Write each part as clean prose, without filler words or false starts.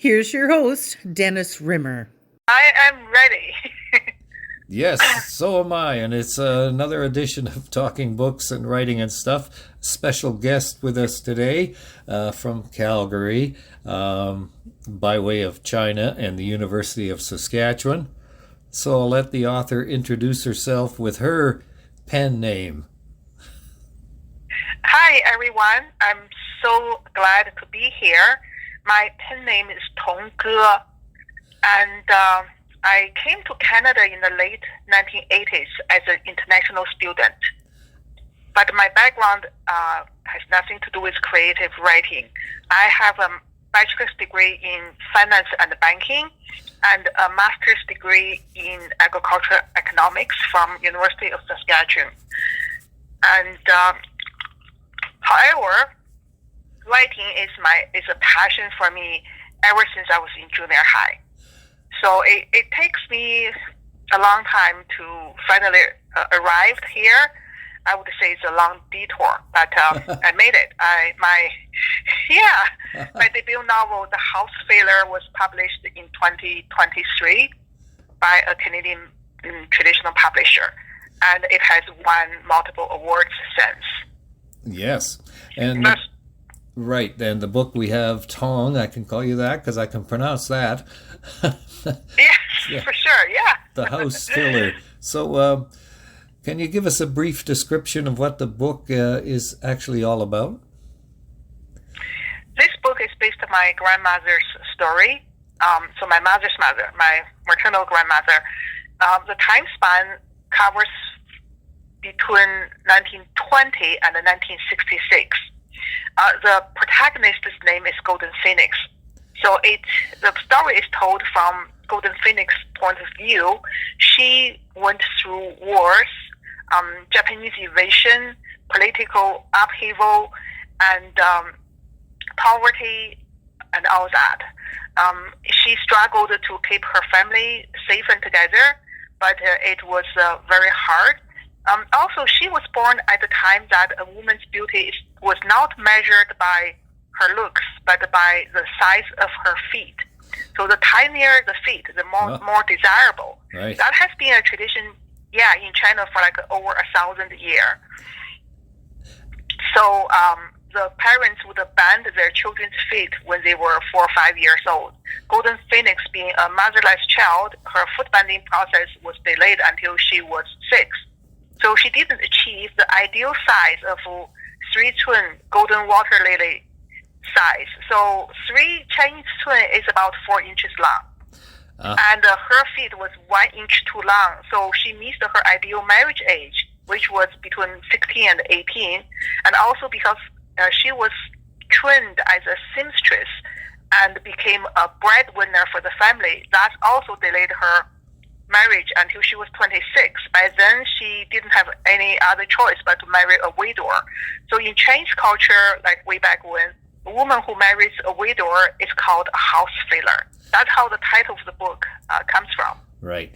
Here's your host, Dennis Rimmer. I am ready. Yes, so am I, and it's another edition of Talking Books and Writing and Stuff. Special guest with us today from Calgary, by way of China and the University of Saskatchewan. So I'll let the author introduce herself with her pen name. Hi, everyone. I'm so glad to be here. My pen name is Tong Ge, and I came to Canada in the late 1980s as an international student. But my background has nothing to do with creative writing. I have a bachelor's degree in finance and banking and a master's degree in agricultural economics from University of Saskatchewan. And however, writing is a passion for me ever since I was in junior high. So it takes me a long time to finally arrive here. I would say it's a long detour, but I made it. My debut novel, The House Failure, was published in 2023 by a Canadian traditional publisher, and it has won multiple awards since. Yes, and right, and the book we have, Tong, I can call you that because I can pronounce that. Yes, yeah. For sure, yeah. The House Filler. So, can you give us a brief description of what the book is actually all about? This book is based on my grandmother's story. So my mother's mother, my maternal grandmother. The time span covers between 1920 and 1966. The protagonist's name is Golden Phoenix. So the story is told from Golden Phoenix's point of view. She went through wars, Japanese invasion, political upheaval, and poverty, and all that. She struggled to keep her family safe and together, but it was very hard. Also, she was born at a time that a woman's beauty was not measured by her looks, but by the size of her feet. So the tinier the feet, the more desirable. Right. That has been a tradition, in China for like over 1,000 years. So the parents would abandon their children's feet when they were 4 or 5 years old. Golden Phoenix, being a motherless child, her foot binding process was delayed until she was 6. So she didn't achieve the ideal size of 3 twin golden water lily size. So 3 Chinese twin is about 4 inches long. And her feet was 1 inch too long. So she missed her ideal marriage age, which was between 16 and 18. And also because she was trained as a seamstress and became a breadwinner for the family, that also delayed her marriage until she was 26. By then, she didn't have any other choice but to marry a widower. So in Chinese culture, like way back when, a woman who marries a widower is called a house filler. That's how the title of the book comes from. Right.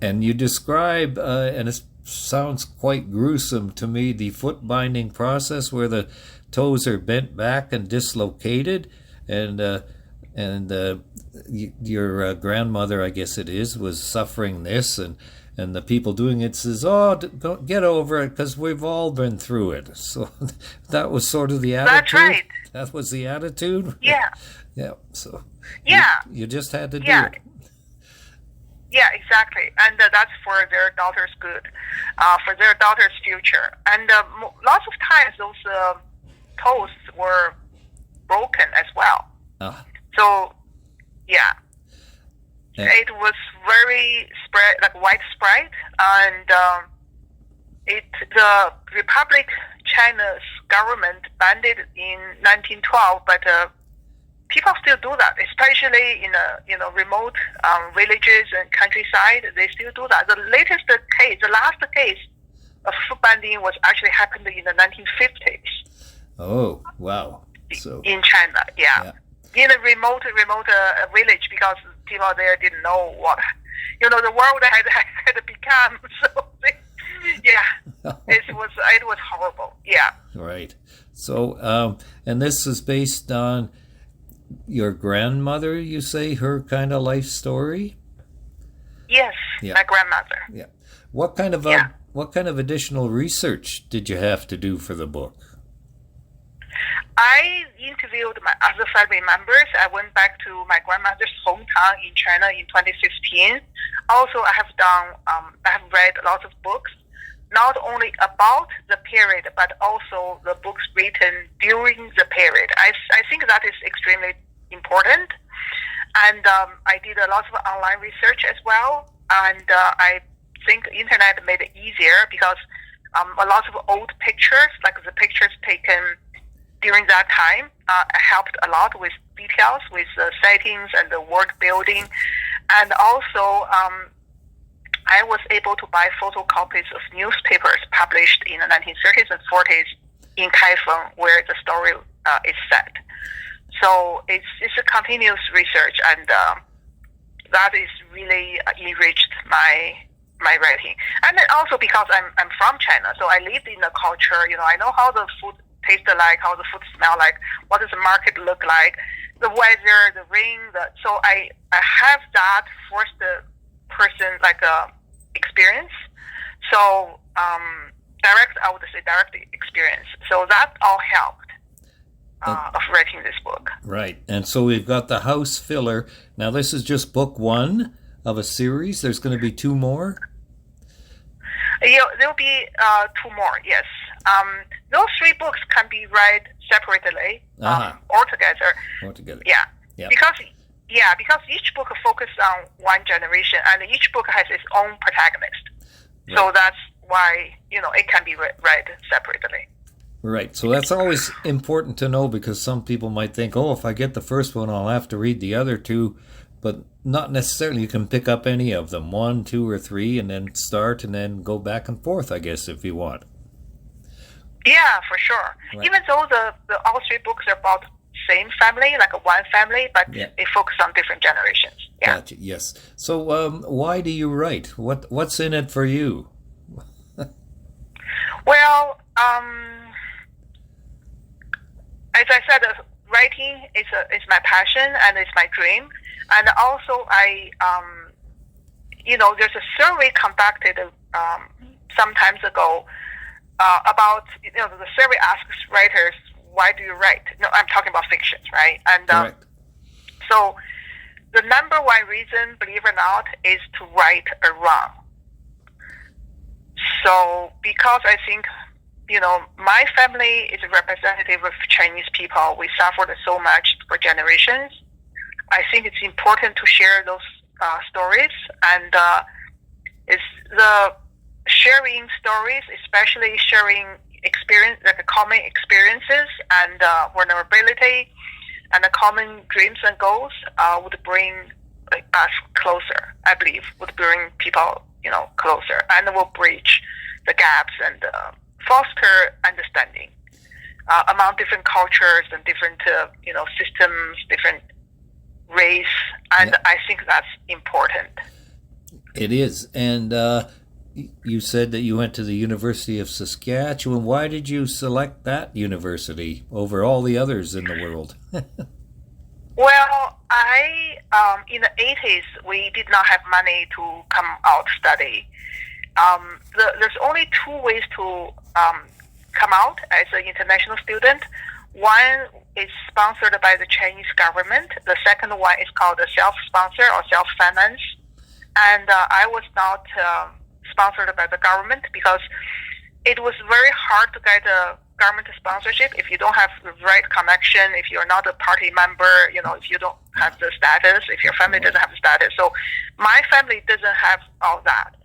And you describe, and it sounds quite gruesome to me, the foot binding process where the toes are bent back and dislocated, and your grandmother, I guess it is, was suffering this, and the people doing it says, don't get over it because we've all been through it. So that was sort of the attitude. That's right. That was the attitude. Yeah. Yeah. So yeah, you just had to do it. Yeah, exactly. And that's for their daughter's good, for their daughter's future. And lots of times those toes were broken as well. So, yeah. It was very widespread, and the Republic China's government banned it in 1912, but people still do that, especially in remote villages and countryside. They still do that. The last case of foot binding was actually happened in the 1950s. Oh, wow! So in China, yeah. In a remote village, because people there didn't know what the world had become. So it was horrible. Yeah. Right. So and this is based on your grandmother, you say, her kind of life story? Yes, Yeah. my grandmother. Yeah. What kind of Yeah. what kind of additional research did you have to do for the book? I interviewed my other family members. I went back to my grandmother's hometown in China in 2015. Also, I have read lots of books, not only about the period, but also the books written during the period. I think that is extremely important. And I did a lot of online research as well. And I think the internet made it easier because a lot of old pictures, like the pictures taken during that time, helped a lot with details, with settings and the world building. And also, I was able to buy photocopies of newspapers published in the 1930s and 40s in Kaifeng, where the story is set. So it's a continuous research, and that is really enriched my writing. And then also because I'm from China, so I lived in the culture. I know how the food tastes like, how the food smell like, what does the market look like, the weather, the rain. So I have that first person experience. So I would say direct experience. So that all helped of writing this book. Right. And so we've got the house filler. Now this is just book one of a series. There's going to be two more. There'll be two more. Yes. Those three books can be read separately or together. Or together. Yeah. Because each book focuses on one generation, and each book has its own protagonist. Right. So that's why it can be read separately. Right. So that's always important to know, because some people might think, if I get the first one, I'll have to read the other two. But not necessarily. You can pick up any of them, 1, 2, or 3, and then start and then go back and forth, I guess, if you want. Yeah, for sure. Right. Even though the all three books are about same family, like one family, but they focus on different generations. Yeah. Gotcha. Yes. So why do you write? What's in it for you? Well, as I said, writing is my passion and it's my dream. And also, there's a survey conducted some times ago about, the survey asks writers, why do you write? No, I'm talking about fiction, right? And so the number one reason, believe it or not, is to right a wrong. So because I think, my family is a representative of Chinese people. We suffered so much for generations. I think it's important to share those stories, and it's the sharing stories, especially sharing experience, like common experiences and vulnerability, and the common dreams and goals would bring us closer. I believe would bring people, closer, and will bridge the gaps and foster understanding among different cultures and different, systems, different race, and I think that's important. It is. And you said that you went to the University of Saskatchewan. Why did you select that university over all the others in the world? Well, in the 80s, we did not have money to come out study. There's only two ways to come out as an international student. One is sponsored by the Chinese government. The second one is called a self-sponsor or self-finance. And I was not sponsored by the government because it was very hard to get a government sponsorship if you don't have the right connection, if you're not a party member, if you don't have the status, if your family doesn't have the status. So my family didn't have all that.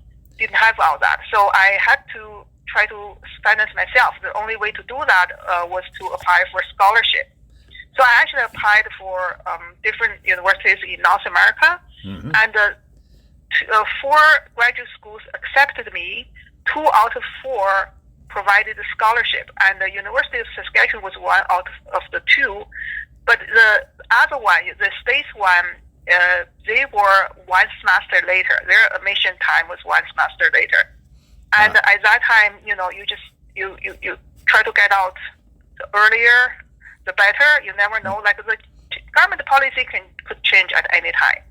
So I had to try to finance myself. The only way to do that was to apply for scholarship. So I actually applied for different universities in North America, and 4 graduate schools accepted me. 2 out of 4 provided a scholarship, and the University of Saskatchewan was one out of the 2. But the other one, the state's one, they were one semester later. Their admission time was one semester later. And at that time, you try to get out the earlier, the better. You never know. Like the government policy could change at any time.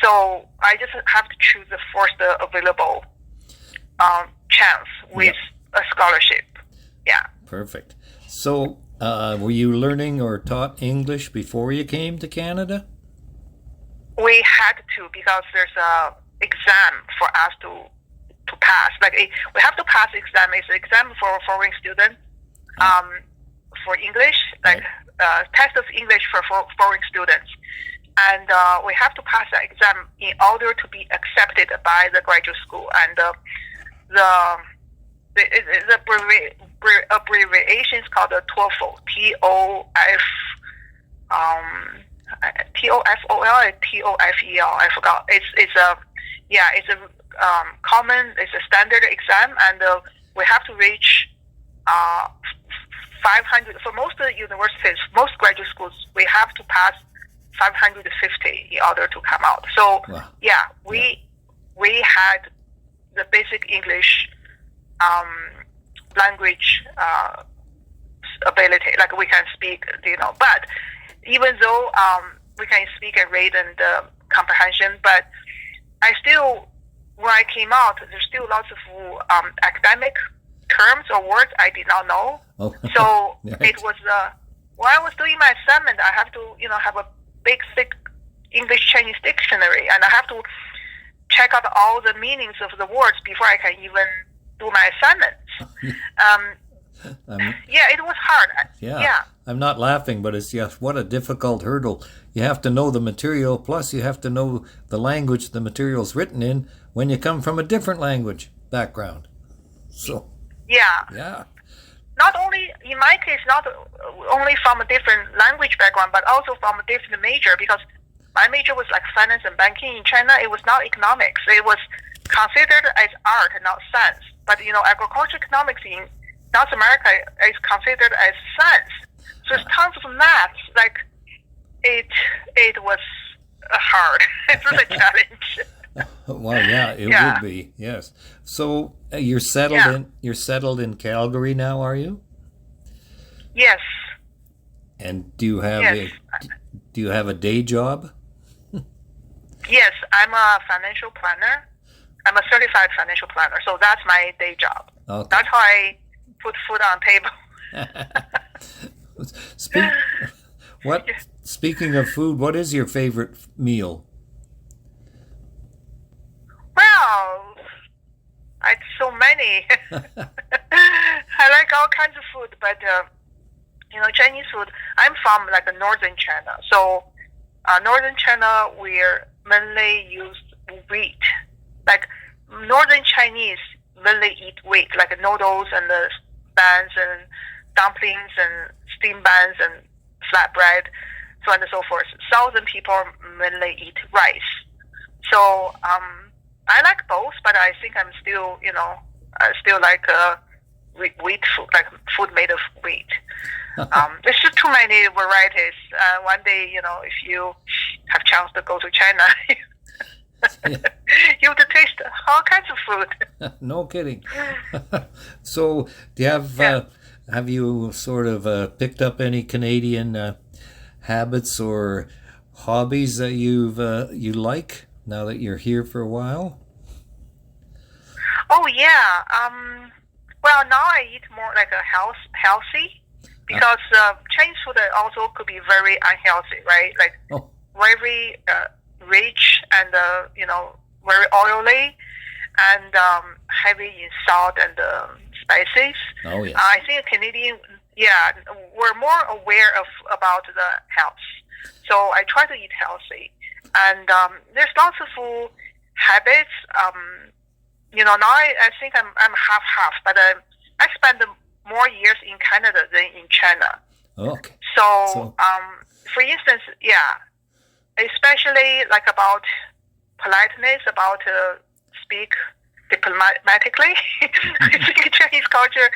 So I just have to choose the first available chance with a scholarship. Yeah. Perfect. So, were you learning or taught English before you came to Canada? We had to, because there's a exam for us to pass. Like we have to pass exam. It's an exam for foreign students for English, like test of English for foreign students. And we have to pass that exam in order to be accepted by the graduate school. And the abbreviation is called the TOEFL, TOEFL, TOEFL. I forgot. It's a common. It's a standard exam, and we have to reach 500 for most universities, most graduate schools. We have to pass 550 in order to come out. So we had the basic English language ability, like we can speak, but even though we can speak and read and comprehension, but I still, when I came out, there's still lots of academic terms or words I did not know. Oh. So Right. it was when I was doing my assignment, I have to have a big thick English Chinese dictionary, and I have to check out all the meanings of the words before I can even do my assignments. It was hard. Yeah. I'm not laughing, but it's just what a difficult hurdle. You have to know the material, plus you have to know the language the material's written in when you come from a different language background. So, yeah. Not only, in my case, not only from a different language background, but also from a different major, because my major was like finance and banking. In China, it was not economics. It was considered as art, not science. But, agriculture economics in North America is considered as science. So there's tons of maths. Like, it was hard. It was a challenge. Well, yeah, it would be. Yes. So you're settled in. You're settled in Calgary now, are you? Yes. And do you have a day job? Yes, I'm a financial planner. I'm a certified financial planner, so that's my day job. Okay. That's how I put food on table. Speaking of food, what is your favorite meal? Well, it's so many. I like all kinds of food, but Chinese food. I'm from like northern China, so northern China we mainly use wheat. Like northern Chinese mainly eat wheat, like noodles and the buns and dumplings and steamed buns and flatbread, so on and so forth. Southern people mainly eat rice. So I like both, but I think I'm still, I still like wheat food, like food made of wheat. There's just too many varieties. One day, if you have chance to go to China, you have to taste all kinds of food. No kidding. So, do you have you sort of picked up any Canadian habits or hobbies that you like now that you're here for a while? Oh yeah. Well, now I eat more like a healthy, because Chinese food also could be very unhealthy, right? Like very rich and very oily and heavy in salt and spices. Oh yes. I think Canadian, we're more aware about the health, so I try to eat healthy. And there's lots of habits. Now I think I'm half, but I spend more years in Canada than in China. Okay. So for instance, especially like about politeness, about speak diplomatically. I think Chinese culture,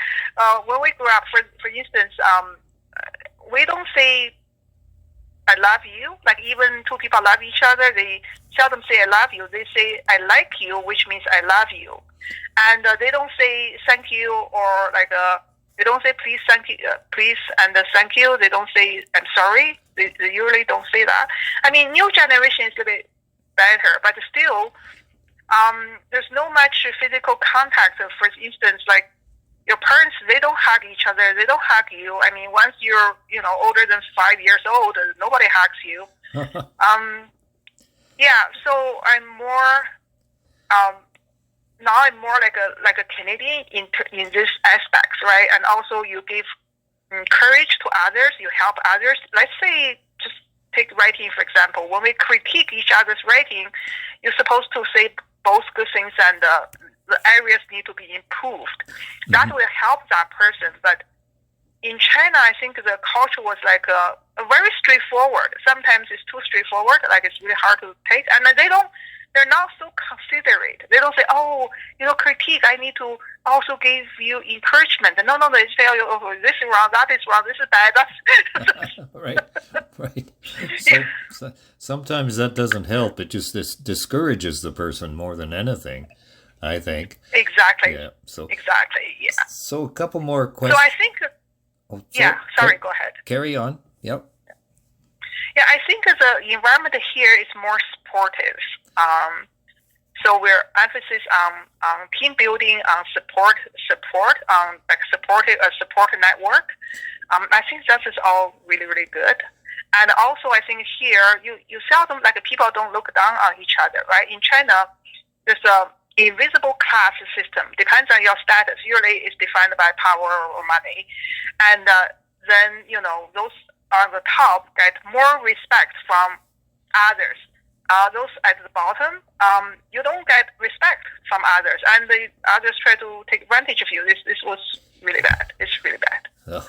when we grew up, for instance, we don't say I love you. Like even two people love each other, they seldom say I love you. They say I like you, which means I love you. And they don't say thank you or like They don't say please, thank you, please, and thank you. They don't say I'm sorry. They usually don't say that. I mean, new generation is a bit better, but still, there's no much physical contact. For instance, like your parents, they don't hug each other. They don't hug you. I mean, once you're older than 5 years old, nobody hugs you. Yeah. So I'm more. Now I'm more like a Canadian in this aspects, right? And also you give courage to others. You help others. Let's say, just take writing for example. When we critique each other's writing, you're supposed to say both good things and the areas need to be improved. That will help that person. But in China, I think the culture was like a very straightforward. Sometimes it's too straightforward, like it's really hard to take. And they're not so considerate. They don't say, oh, critique, I need to also give you encouragement. No, they say, oh, this is wrong, that is wrong, this is bad. Right. So sometimes that doesn't help. It just discourages the person more than anything, I think. Exactly. Yeah. Exactly, yeah. So a couple more questions. So I think... go ahead. Carry on. Yep. Yeah, I think the environment here is more supportive. So we're emphasis on team building, on support, like a support network. I think that is all really, really good. And also, I think here you seldom, like, people don't look down on each other, right? In China, there's a invisible class system. Depends on your status. Usually, it's defined by power or money, and then those on the top get more respect from others. Those at the bottom, you don't get respect from others, and the others try to take advantage of you. This was really bad. It's really bad. Oh.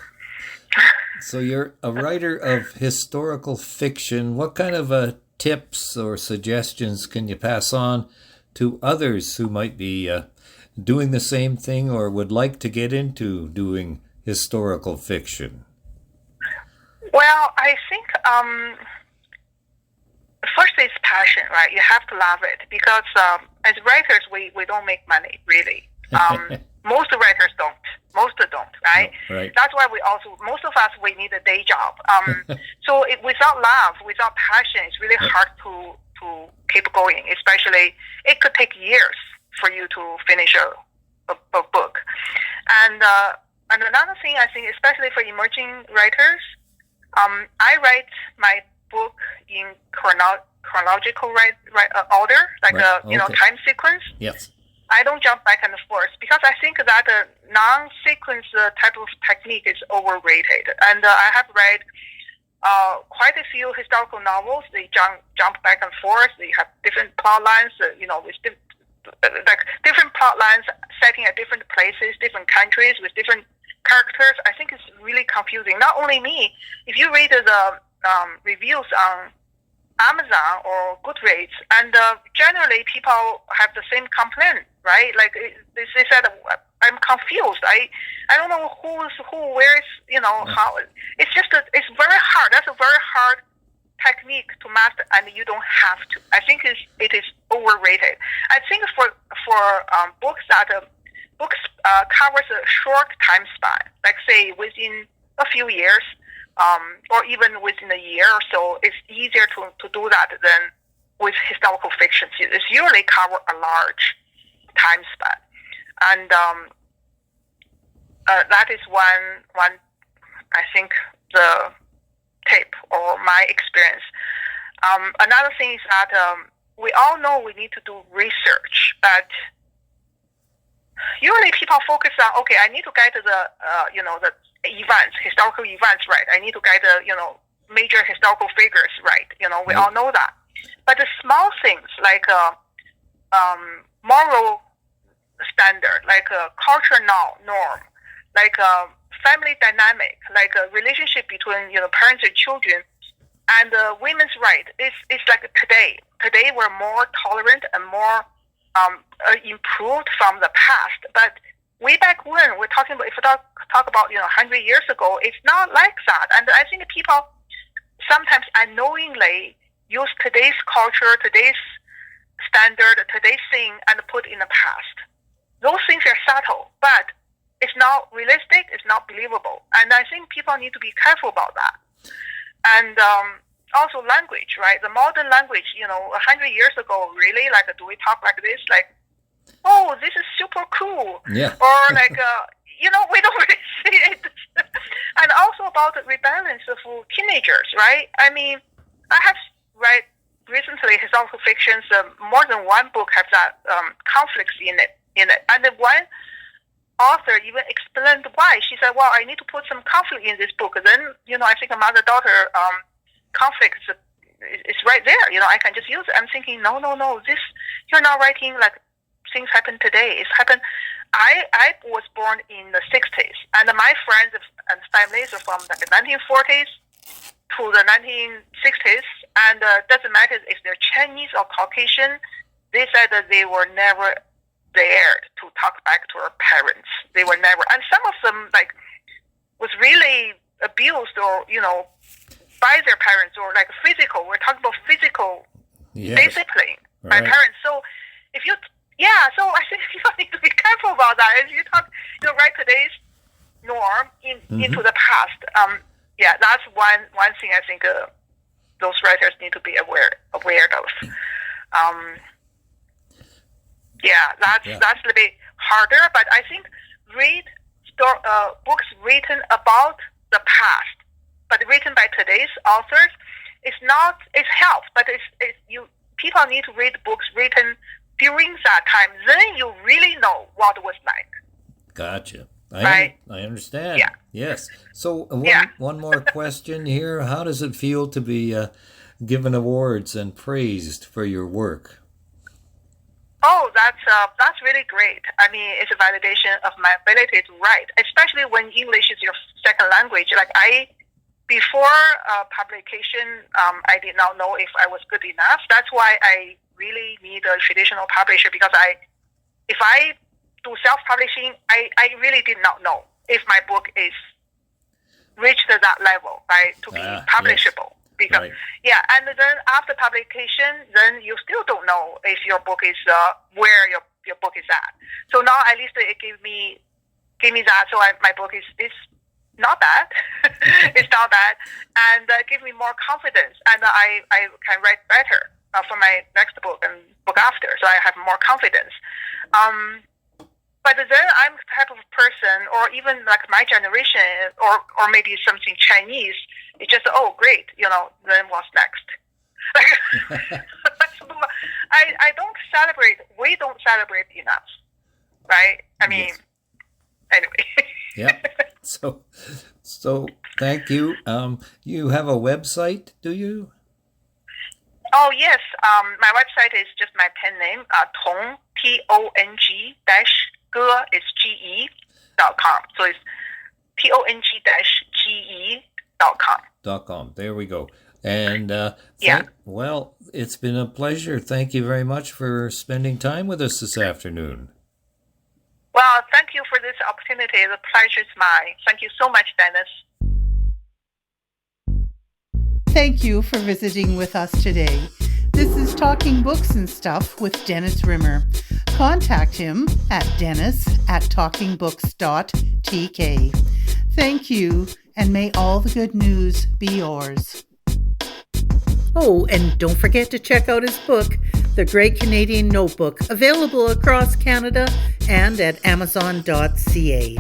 So you're a writer of historical fiction. What kind of tips or suggestions can you pass on to others who might be doing the same thing or would like to get into doing historical fiction? Well, I think first is passion, right? You have to love it because as writers, we don't make money, really. Most writers don't. Most don't, right? No, right. That's why most of us, we need a day job. So without love, without passion, it's really hard to keep going. Especially, it could take years for you to finish a book. And another thing, I think, especially for emerging writers, I write my book in chronological order, like time sequence. Yes. I don't jump back and forth because I think that non-sequence type of technique is overrated. And I have read quite a few historical novels. They jump back and forth. They have different plot lines, with different plot lines setting at different places, different countries with different characters. I think it's really confusing. Not only me. If you read the reviews on Amazon or Goodreads, and generally people have the same complaint, right? Like they said, I'm confused. I don't know who's who, where is, how. It's just it's very hard. That's a very hard technique to master, and you don't have to. I think it is overrated. I think for books that covers a short time span, like say within a few years, or even within a year or so, it's easier to do that than with historical fiction. It's usually cover a large time span, and that is one I think the tip or my experience. Another thing is that we all know we need to do research, but usually people focus on, okay, I need to get the events, historical events right. I need to get the major historical figures right. We all know that. But the small things like moral standard, like a cultural norm, like a family dynamic, like a relationship between parents and children, and women's right. It's like today. Today we're more tolerant and more improved from the past, but way back when we're talking about, if we talk about 100 years ago, it's not like that. And I think people sometimes unknowingly use today's culture, today's standard, today's thing, and put in the past. Those things are subtle, but it's not realistic, it's not believable. And I think people need to be careful about that. And also language, right? The modern language, 100 years ago, really, like, do we talk like this? Like, oh, this is super cool. Yeah. Or like, we don't really see it. And also about the rebellions of teenagers, right? I mean, I have read recently historical fictions. More than one book has that conflicts in it. And then one author even explained why. She said, well, I need to put some conflict in this book. Then, I think a mother-daughter conflict is right there. I can just use it. I'm thinking, no. This, you're not writing like things happen today. It's happened. I was born in the 60s, and my friends and families are from like the 1940s to the 1960s, and doesn't matter if they're Chinese or Caucasian. They said that they were never dared to talk back to our parents. They were never, and some of them like was really abused or by their parents, or like physical. We're talking about physical discipline by parents. So if you so I think people need to be careful about that. As you talk, write today's norm into the past. That's one thing I think those writers need to be aware of. That's a little bit harder, but I think read books written about the past, but written by today's authors. It helps, but people need to read books written during that time. Then you really know what it was like. Gotcha. Right? I understand. Yeah. Yes. So one more question here. How does it feel to be given awards and praised for your work? Oh, that's really great. I mean, it's a validation of my ability to write, especially when English is your second language. Like before publication, I did not know if I was good enough. That's why I really need a traditional publisher, because if I do self-publishing, I really did not know if my book is reached that level, right, to be publishable. Yes. Because and then after publication, then you still don't know if your book is where your book is at. So now at least it gave me that. So my book is not bad. It's not bad, and give me more confidence, and I can write better for my next book and book after. So I have more confidence. But then I'm the type of person, or even like my generation, or maybe something Chinese, it's just, oh, great, then what's next? Like, I don't celebrate, we don't celebrate enough, right? I mean, anyway. Yeah. So thank you. You have a website, do you? Oh, yes. My website is just my pen name, Tong, Tong Ge is GE.com. So it's TONG-GE.com. There we go. And well, it's been a pleasure. Thank you very much for spending time with us this afternoon. Well, thank you for this opportunity. The pleasure is mine. Thank you so much, Dennis. Thank you for visiting with us today. This is Talking Books and Stuff with Dennis Rimmer. Contact him at dennis@talkingbooks.tk. Thank you, and may all the good news be yours. Oh, and don't forget to check out his book, The Great Canadian Notebook, available across Canada and at amazon.ca.